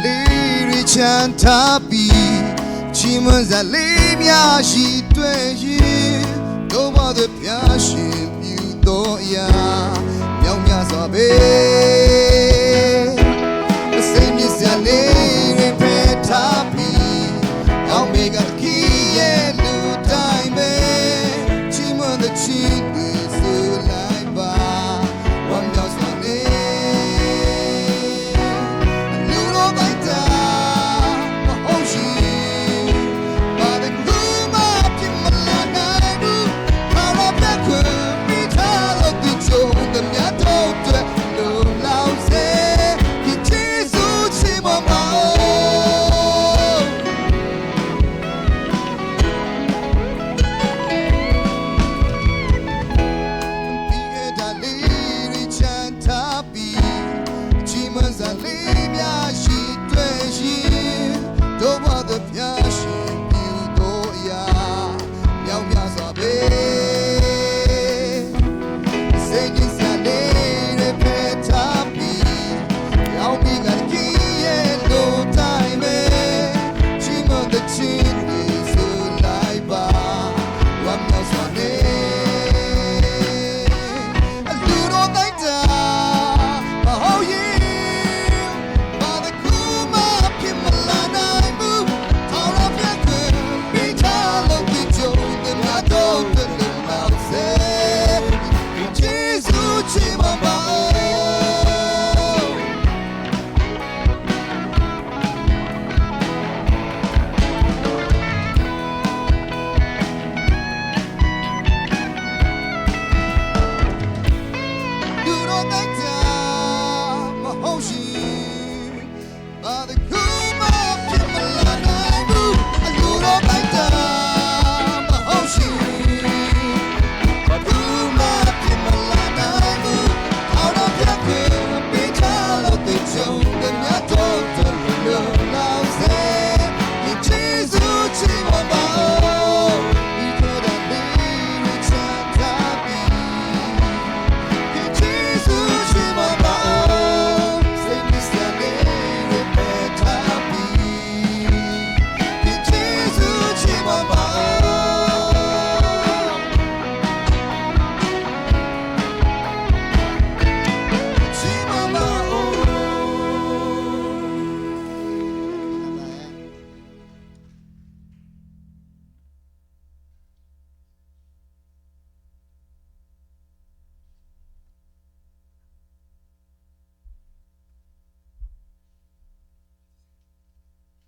လေးချမ်းသာပြီးချီးမွမ်းစလေးများရှိတွေ့ရင်တော့ဘာသာပြရှင်ပြုတော်ရာမြောက်များစွာပဲစိတ်မြစ်စလေးတွေဖက်ထားပြီးအောင်မေကခီးရဲ့လူတိုင်းပဲချီးမွမ်းတဲ့ချီးတွေဆိုလိုက်ပါဝမ်းမြောက်စွာနေလူတော်တိုင်းတာမဟုတ်ရှိဘာတဲ့လူမဖြစ်မလာနိုင်ဘူးဘာလို့ပြတ်ခွင့်ပြီးထားလို့ဒီချုံတဲ့မြတ်တော်တွေလုံလောက်စေဒီချီးစုချီးမွမ်းပါဇာလေးများရှိတွေ့ရင်တော့ဘာသာပြရှင်ပြုတော်ရာမြောက်များစွာပဲစိတ်ကြီးစလေးတွေဖက်ထားပြီးရောက်ပြီးကကြီးရဲ့လို့တိုင်းပဲချီးမွမ်းတဲ့ချင်းတွေဆိုလိုက်ပါဝမ်းမြောက်စွာနေလူတော်တိုင်းတာမဟုတ်ရင်by the